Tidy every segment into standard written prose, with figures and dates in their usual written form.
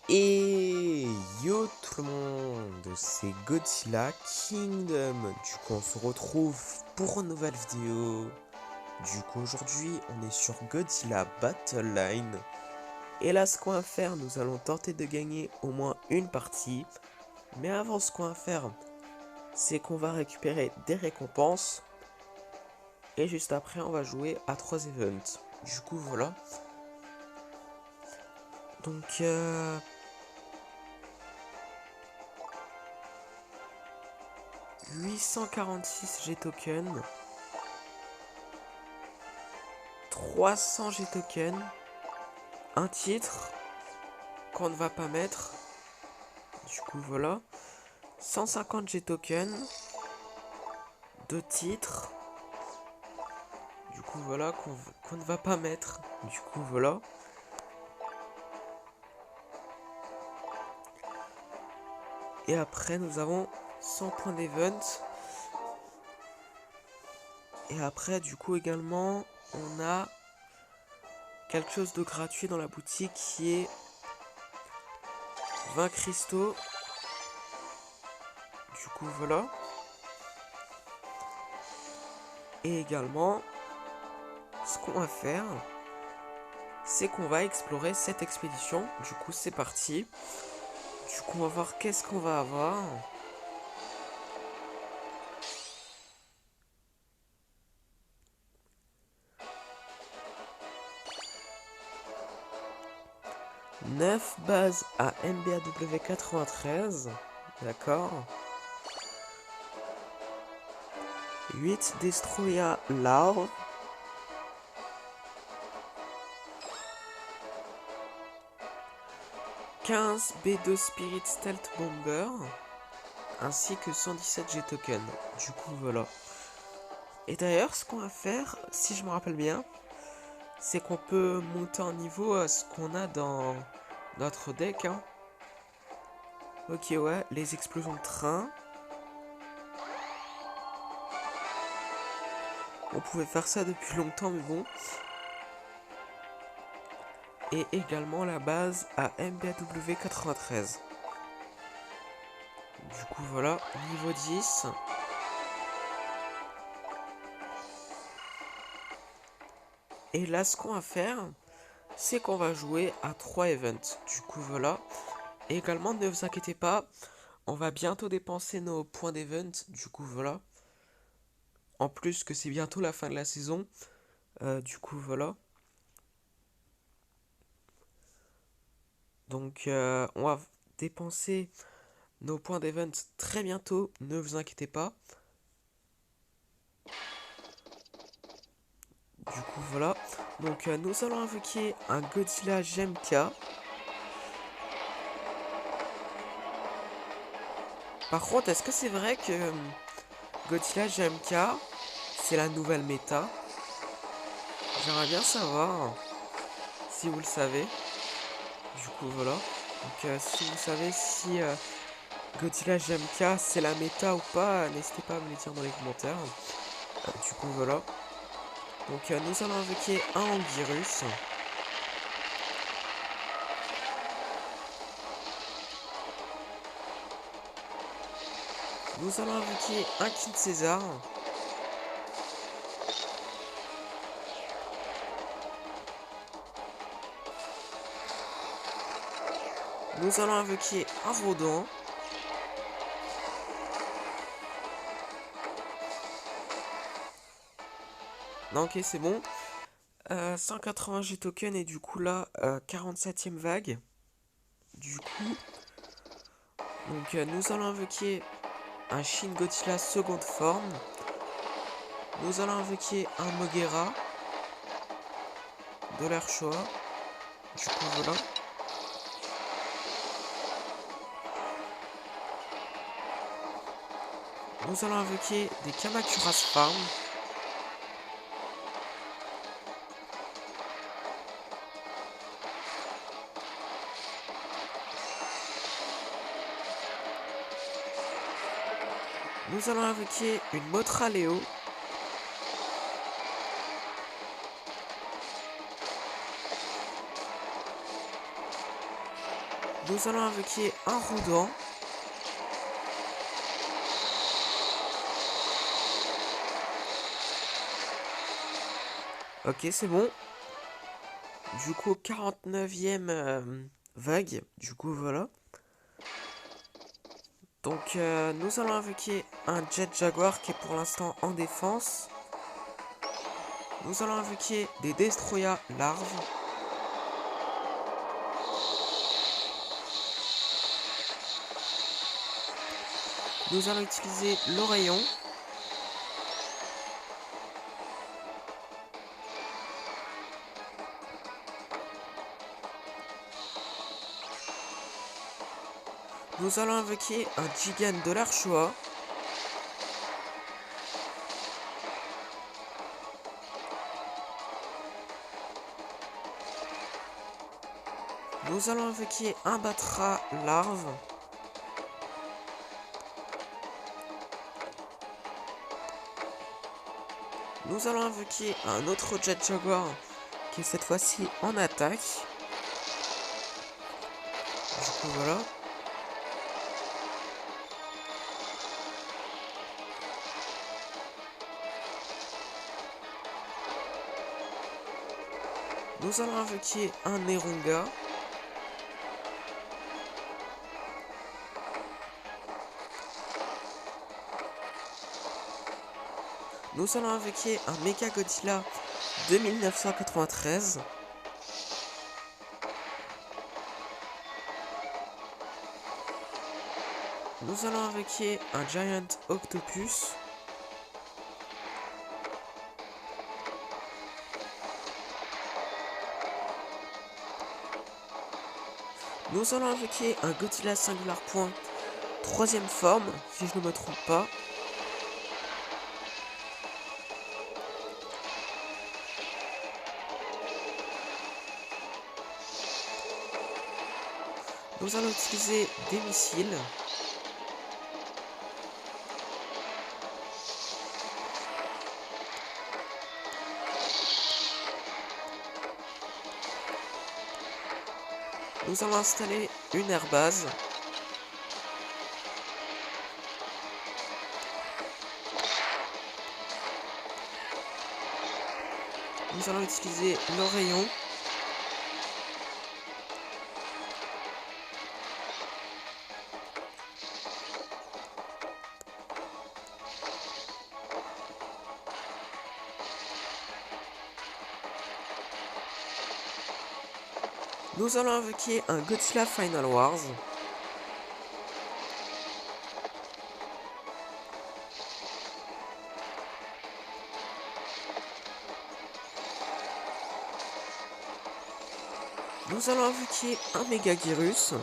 Et yo tout le monde, c'est Godzilla Kingdom. Du coup on se retrouve pour une nouvelle vidéo. Du coup aujourd'hui on est sur Godzilla Battle Line. Et là ce qu'on va faire, nous allons tenter de gagner au moins une partie. Mais avant ce qu'on va faire, c'est qu'on va récupérer des récompenses. Et juste après on va jouer à 3 events. Du coup voilà. Donc 846 G-tokens, 300 G-tokens, un titre qu'on ne va pas mettre, du coup voilà, 150 G-tokens, deux titres, du coup voilà, qu'on ne va pas mettre, du coup voilà. Et après nous avons 100 points d'event. Et après du coup également on a quelque chose de gratuit dans la boutique qui est 20 cristaux. Du coup voilà. Et également ce qu'on va faire, c'est qu'on va explorer cette expédition. Du coup c'est parti. Du coup on va voir qu'est-ce qu'on va avoir. Neuf bases à MBAW 93. D'accord. 8 Destroya Larve. 15 B2 Spirit Stealth Bomber. Ainsi que 117 G-Token. Du coup voilà. Et d'ailleurs ce qu'on va faire, si je me rappelle bien, c'est qu'on peut monter en niveau à ce qu'on a dans notre deck. Hein. Ok ouais, les explosions de train. On pouvait faire ça depuis longtemps mais bon. Et également la base à MBAW 93. Du coup voilà, niveau 10. Et là ce qu'on va faire, c'est qu'on va jouer à 3 events. Du coup voilà. Et également ne vous inquiétez pas, on va bientôt dépenser nos points d'event. Du coup voilà. En plus que c'est bientôt la fin de la saison. Du coup voilà. Donc on va dépenser nos points d'event très bientôt. Ne vous inquiétez pas. Du coup voilà. Donc nous allons invoquer un Godzilla GMK. Par contre, est-ce que c'est vrai que Godzilla GMK c'est la nouvelle méta? J'aimerais bien savoir si vous le savez. Du coup voilà. Donc si vous savez si Godzilla GMK c'est la méta ou pas, n'hésitez pas à me le dire dans les commentaires. Du coup voilà. Donc nous allons invoquer un Anguirus. Nous allons invoquer un King César. Nous allons invoquer un Vaudan. Non ok c'est bon. 180 G token et du coup là 47ème vague. Du coup donc nous allons invoquer un Shin Godzilla seconde forme. Nous allons invoquer un Moguera de leur choix. Du coup voilà. Nous allons invoquer des Kamacuras Farm. Nous allons invoquer une Motra Léo. Nous allons invoquer un Rodent. Ok, c'est bon. Du coup, 49e vague. Du coup, voilà. Donc, nous allons invoquer un Jet Jaguar qui est pour l'instant en défense. Nous allons invoquer des Destroya larves. Nous allons utiliser l'Orayon. Nous allons invoquer un Gigant de l'Archoa. Nous allons invoquer un Batra larve. Nous allons invoquer un autre Jet Jaguar qui est cette fois-ci en attaque. Du coup voilà. Nous allons invoquer un Nerunga. Nous allons invoquer un Mecha Godzilla de 1993. Nous allons invoquer un Giant Octopus. Nous allons invoquer un Godzilla Singular Point, 3ème forme, si je ne me trompe pas. Nous allons utiliser des missiles. Nous allons installer une airbase. Nous allons utiliser l'Orayon. Nous allons invoquer un Godzilla Final Wars. Nous allons invoquer un Megagyrus.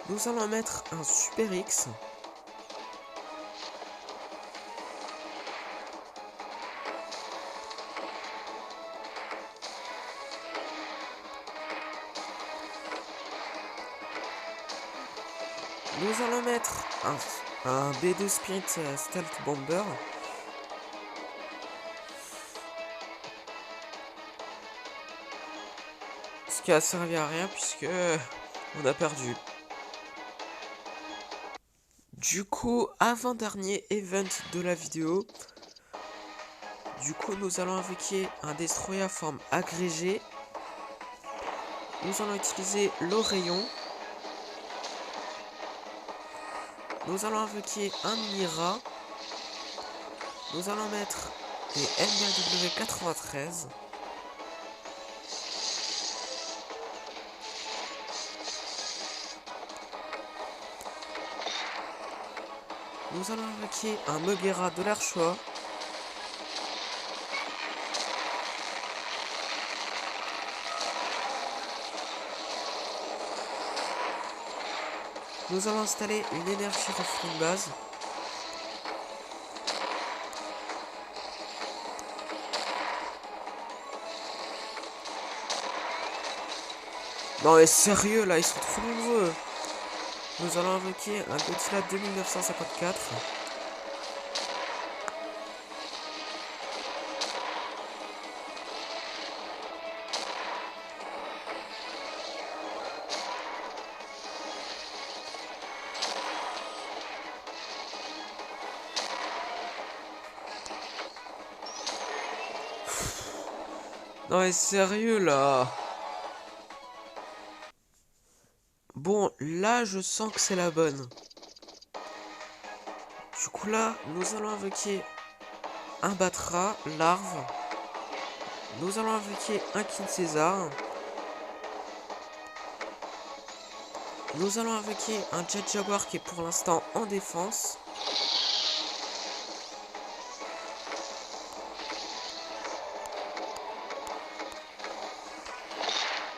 Nous allons mettre un Super X. Nous allons mettre un B2 Spirit Stealth Bomber. Ce qui a servi à rien puisque on a perdu. Du coup, avant-dernier event de la vidéo. Du coup, nous allons invoquer un Destroyer forme agrégée. Nous allons utiliser l'Orayon. Nous allons invoquer un Mira. Nous allons mettre des MW 93. Nous allons invoquer un Meguera de l'Archoa. Nous allons installer une énergie reflux de base. Non mais sérieux là, ils sont trop nombreux. Nous allons invoquer un Godzilla 2954. Non mais sérieux là. Bon, là je sens que c'est la bonne. Du coup là, nous allons invoquer un Batra, larve. Nous allons invoquer un King César. Nous allons invoquer un Jet Jaguar qui est pour l'instant en défense.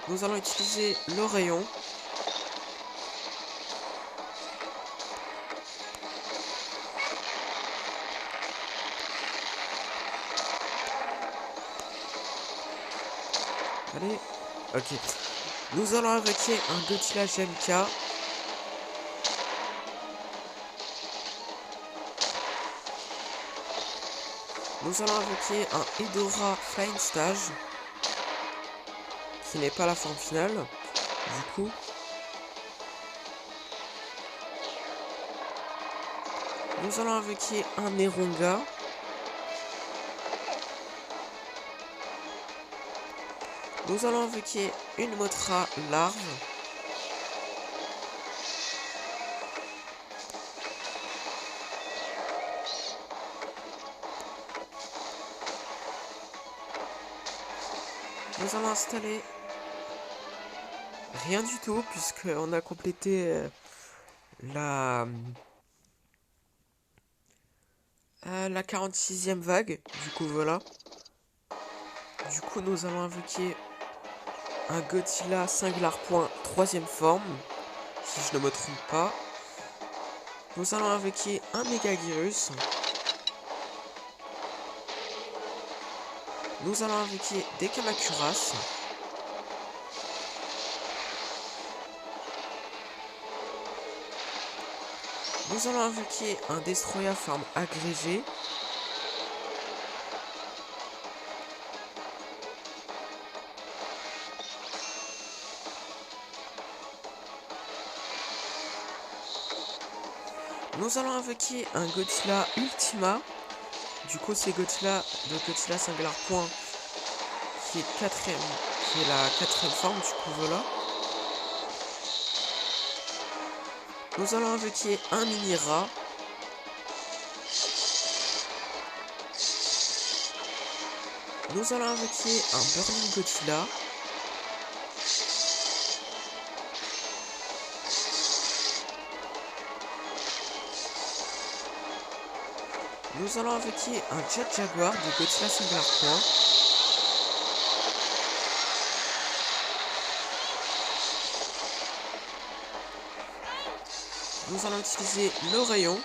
Nous allons utiliser le rayon. Allez, ok. Nous allons invoquer un Godzilla GMK. Nous allons invoquer un Hedorah Flying Stage, qui n'est pas la forme finale, du coup. Nous allons invoquer un Neronga. Nous allons invoquer une Mothra larve. Nous allons installer rien du tout, puisqu'on a complété la 46e vague. Du coup, voilà. Du coup, nous allons invoquer un Godzilla Singular Point 3ème forme, si je ne me trompe pas. Nous allons invoquer un Megaguirus. Nous allons invoquer des Kamacuras. Nous allons invoquer un Destroyer forme agrégée. Nous allons invoquer un Godzilla Ultima. Du coup, c'est Godzilla de Godzilla Singular Point qui est la 4ème forme. Du coup, voilà. Nous allons invoquer un Mini-Ra. Nous allons invoquer un Burning Godzilla. Nous allons invoquer un Jet Jaguar de Godzilla Singular Point. Nous allons utiliser le rayon.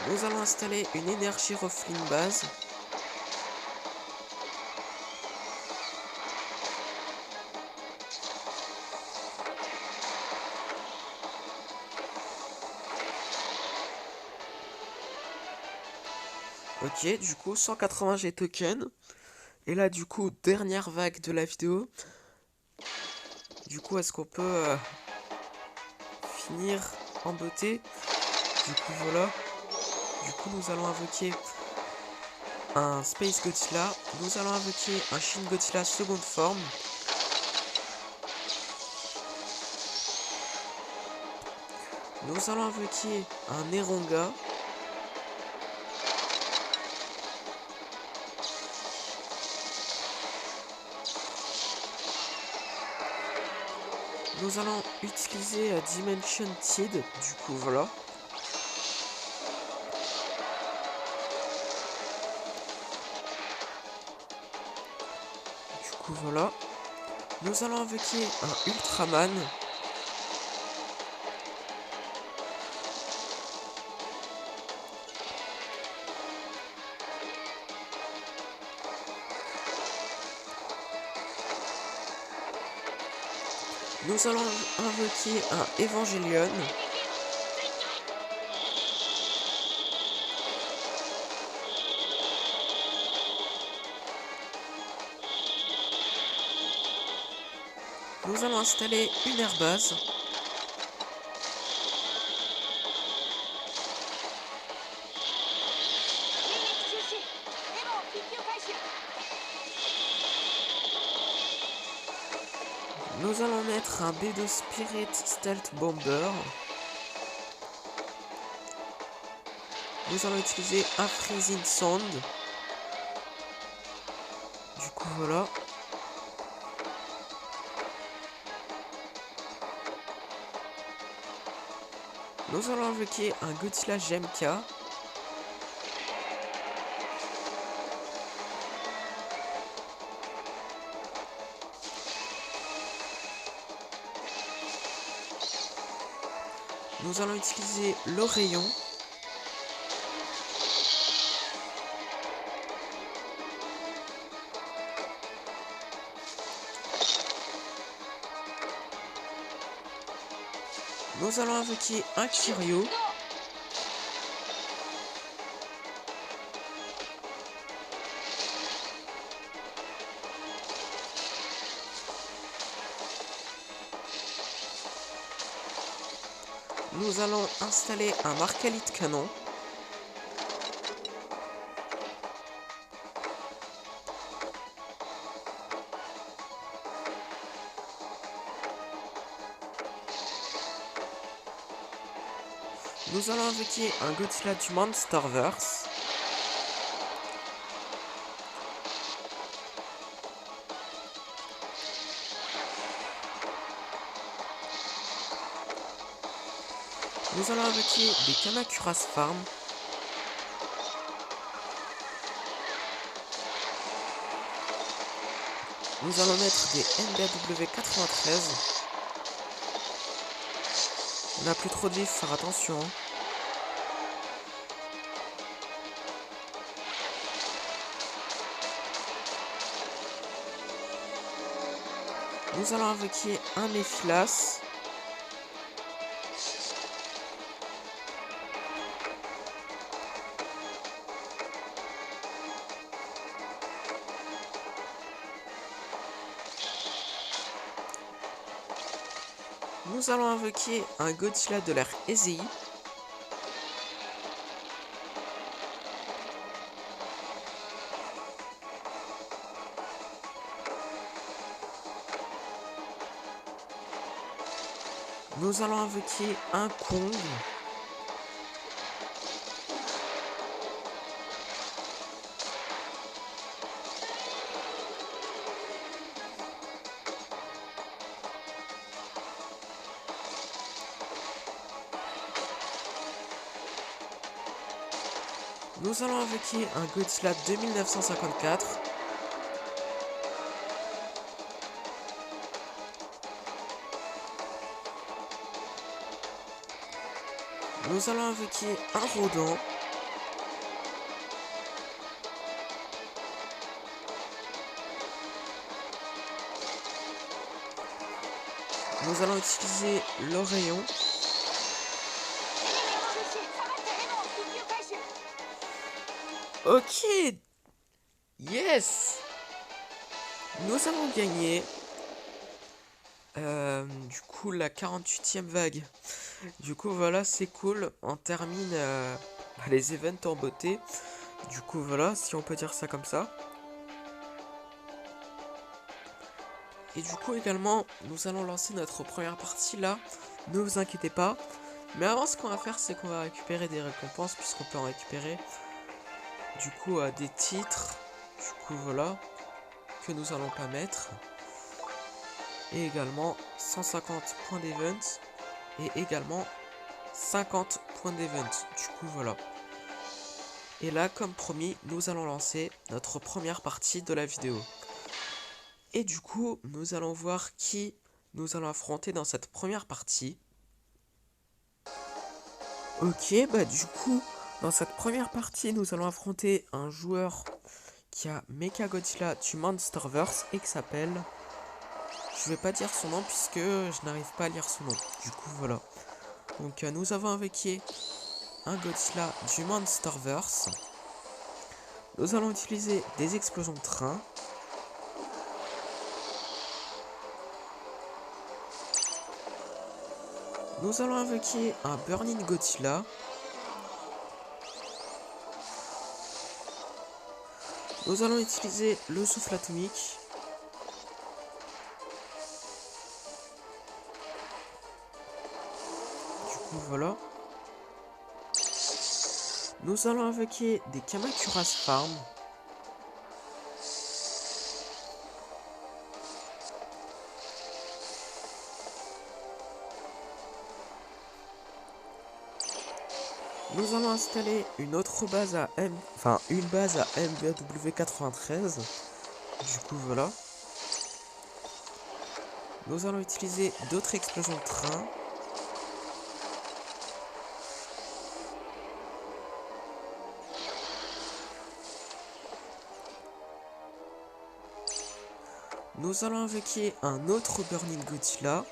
Nous allons installer une énergie Rofling base. Ok, du coup 180 G token. Et là du coup dernière vague de la vidéo. Du coup est-ce qu'on peut finir en beauté? Du coup voilà. Du coup nous allons invoquer un Space Godzilla. Nous allons invoquer un Shin Godzilla seconde forme. Nous allons invoquer un Neronga. Nous allons utiliser Dimension Tide, du coup voilà. Du coup voilà. Nous allons invoquer un Ultraman. Nous allons invoquer un Evangelion. Nous allons installer une airbase. Nous allons mettre un B2 Spirit Stealth Bomber. Nous allons utiliser un Freezing Sound. Du coup voilà. Nous allons invoquer un Godzilla GMK. Nous allons utiliser le rayon. Nous allons invoquer un Kiryu. Nous allons installer un Markalite canon. Nous allons invoquer un Godzilla du Monsterverse. Nous allons invoquer des Kamacuras Farm. Nous allons mettre des NBW93. On n'a plus trop de vifs, faire attention. Nous allons invoquer un Mephilas. Nous allons invoquer un Godzilla de l'ère Ezei. Nous allons invoquer un Kong. Nous allons invoquer un Godzilla 2954. Nous allons invoquer un Rodan. Nous allons utiliser le rayon. Ok. Yes. Nous avons gagné. Du coup, la 48e vague. Du coup, voilà, c'est cool. On termine les events en beauté. Du coup, voilà, si on peut dire ça comme ça. Et du coup, également, nous allons lancer notre première partie là. Ne vous inquiétez pas. Mais avant, ce qu'on va faire, c'est qu'on va récupérer des récompenses, puisqu'on peut en récupérer. Du coup, des titres. Du coup, voilà. Que nous allons pas mettre. Et également 150 points d'event. Et également 50 points d'event. Du coup, voilà. Et là, comme promis, nous allons lancer notre première partie de la vidéo. Et du coup, nous allons voir qui nous allons affronter dans cette première partie. Ok, bah du coup, dans cette première partie, nous allons affronter un joueur qui a Mechagodzilla du Monsterverse et qui s'appelle Je vais pas dire son nom puisque je n'arrive pas à lire son nom. Du coup, voilà. Donc, nous avons invoqué un Godzilla du Monsterverse. Nous allons utiliser des explosions de train. Nous allons invoquer un Burning Godzilla. Nous allons utiliser le souffle atomique. Du coup, voilà. Nous allons invoquer des Kamacuras Farm. Nous allons installer une autre base à une base à MBW 93. Du coup, voilà. Nous allons utiliser d'autres explosions de train. Nous allons invoquer un autre Burning Godzilla.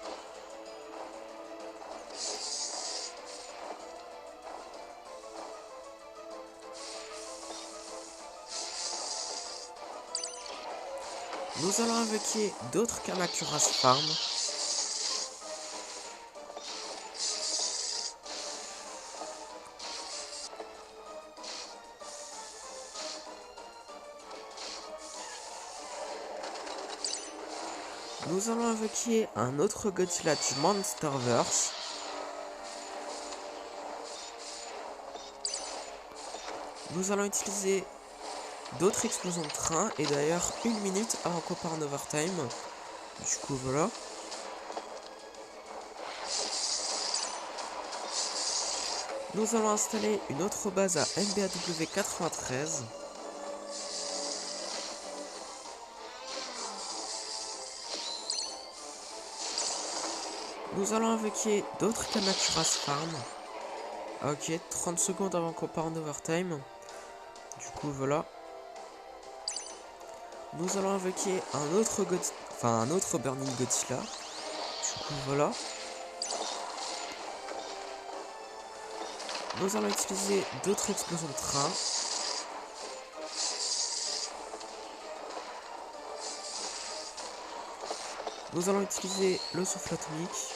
Nous allons invoquer d'autres Kamacuras Farm. Nous allons invoquer un autre Godzilla du Monsterverse. Nous allons utiliser d'autres explosions de train et d'ailleurs 1 minute avant qu'on part en overtime. Du coup voilà. Nous allons installer une autre base à MBAW 93. Nous allons invoquer d'autres Kamacuras Farm. Ok, 30 secondes avant qu'on part en overtime. Du coup voilà. Nous allons invoquer un autre Burning Godzilla. Du coup voilà. Nous allons utiliser d'autres explosions de train. Nous allons utiliser le souffle atomique.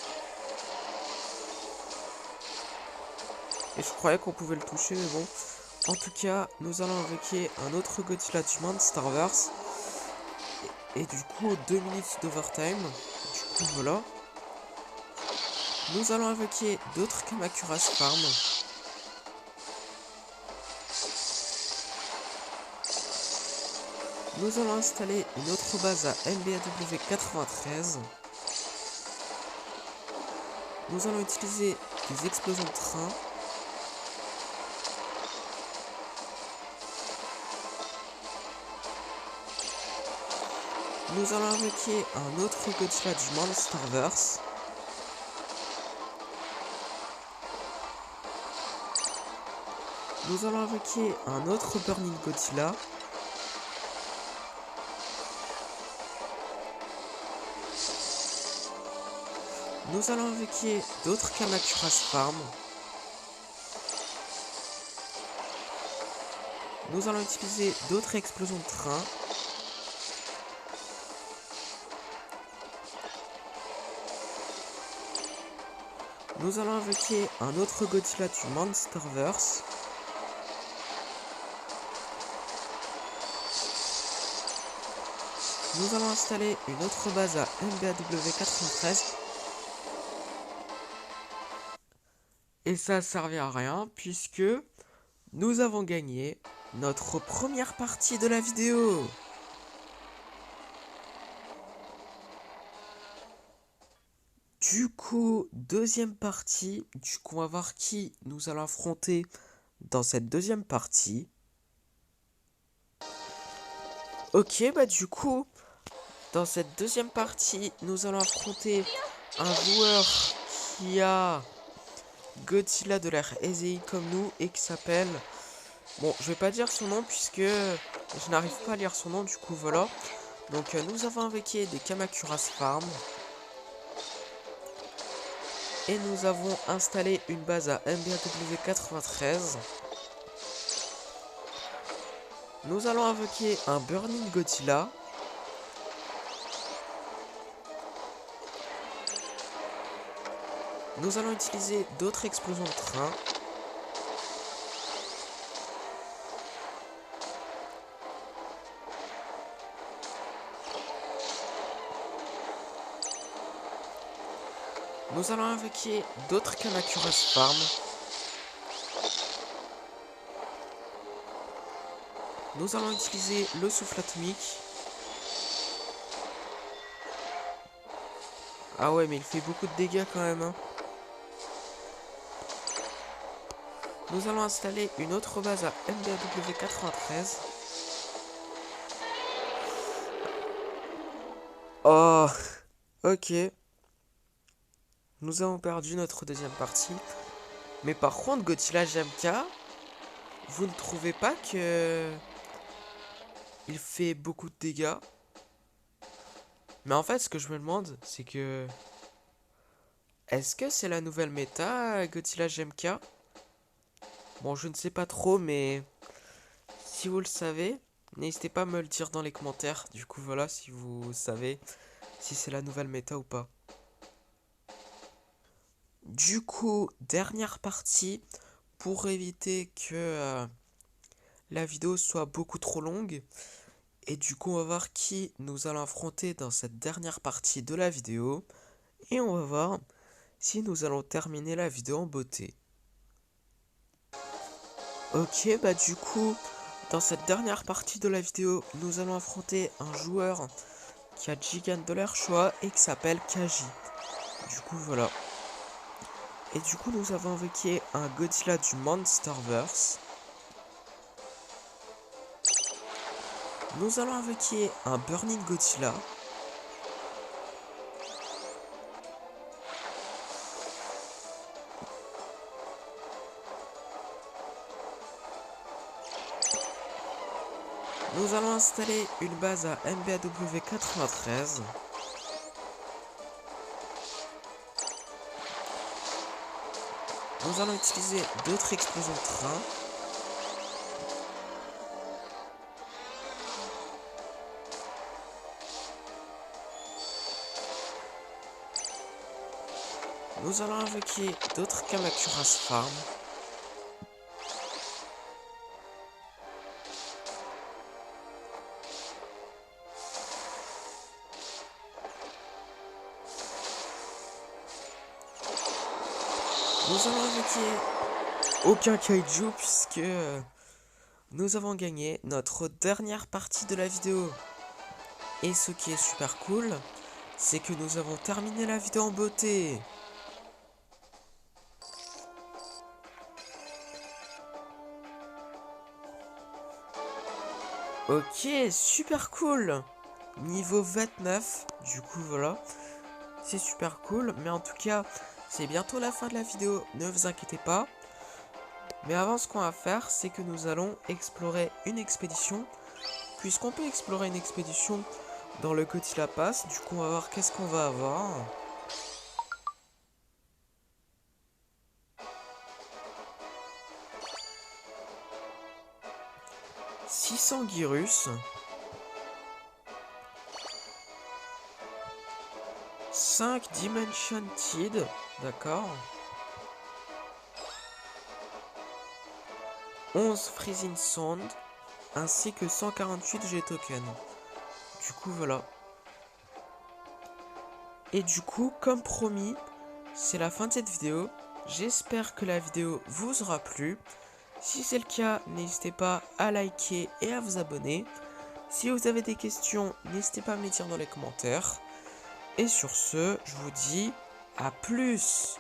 Et je croyais qu'on pouvait le toucher, mais bon. En tout cas, nous allons invoquer un autre Godzilla du Monsterverse. Et du coup, 2 minutes d'overtime. Du coup, voilà. Nous allons invoquer d'autres Kamacuras Farm. Nous allons installer une autre base à MBAW 93. Nous allons utiliser des explosions de train. Nous allons invoquer un autre Godzilla du Monsterverse. Nous allons invoquer un autre Burning Godzilla. Nous allons invoquer d'autres Kamacuras Farm. Nous allons utiliser d'autres explosions de train. Nous allons invoquer un autre Godzilla du Monsterverse. Nous allons installer une autre base à MBAW 93. Et ça servait à rien puisque nous avons gagné notre première partie de la vidéo. Du coup, deuxième partie. Du coup, on va voir qui nous allons affronter dans cette deuxième partie. Ok, bah du coup, dans cette deuxième partie, nous allons affronter un joueur qui a Godzilla de l'ère EZI comme nous et qui s'appelle... Bon, je vais pas dire son nom puisque je n'arrive pas à lire son nom, du coup voilà. Donc nous avons invoqué des Kamacuras Farm. Et nous avons installé une base à MBAW93. Nous allons invoquer un Burning Godzilla. Nous allons utiliser d'autres explosions de train. Nous allons invoquer d'autres Kamacuras Farm. Nous allons utiliser le souffle atomique. Ah ouais, mais il fait beaucoup de dégâts quand même, hein. Nous allons installer une autre base à MBAW93. Oh, ok. Nous avons perdu notre deuxième partie. Mais par contre, Godzilla GMK, vous ne trouvez pas que il fait beaucoup de dégâts? Mais en fait, ce que je me demande, c'est que... Est-ce que c'est la nouvelle méta, Godzilla GMK? Bon, je ne sais pas trop, mais... Si vous le savez, n'hésitez pas à me le dire dans les commentaires. Du coup, voilà, si vous savez si c'est la nouvelle méta ou pas. Du coup, dernière partie, pour éviter que la vidéo soit beaucoup trop longue. Et du coup, on va voir qui nous allons affronter dans cette dernière partie de la vidéo. Et on va voir si nous allons terminer la vidéo en beauté. Ok, bah du coup, dans cette dernière partie de la vidéo, nous allons affronter un joueur qui a Gigant de leur choix et qui s'appelle Kaji. Du coup, voilà. Et du coup, nous avons invoqué un Godzilla du Monsterverse. Nous allons invoquer un Burning Godzilla. Nous allons installer une base à MBAW93. Nous allons utiliser d'autres explosions de train. Nous allons invoquer d'autres Kamacuras Farm. Nous allons invoquer aucun kaiju puisque nous avons gagné notre dernière partie de la vidéo. Et ce qui est super cool, c'est que nous avons terminé la vidéo en beauté. Ok, super cool. Niveau 29, du coup voilà. C'est super cool, mais en tout cas, c'est bientôt la fin de la vidéo, ne vous inquiétez pas. Mais avant, ce qu'on va faire, c'est que nous allons explorer une expédition. Puisqu'on peut explorer une expédition dans le Godzilla Pass, du coup on va voir qu'est-ce qu'on va avoir. « 600 Gyrus. 5 Dimension Tid, d'accord. 11 Freezing Sound, ainsi que 148 G-Token. Du coup, voilà. Et du coup, comme promis, c'est la fin de cette vidéo. J'espère que la vidéo vous aura plu. Si c'est le cas, n'hésitez pas à liker et à vous abonner. Si vous avez des questions, n'hésitez pas à me les dire dans les commentaires. Et sur ce, je vous dis à plus!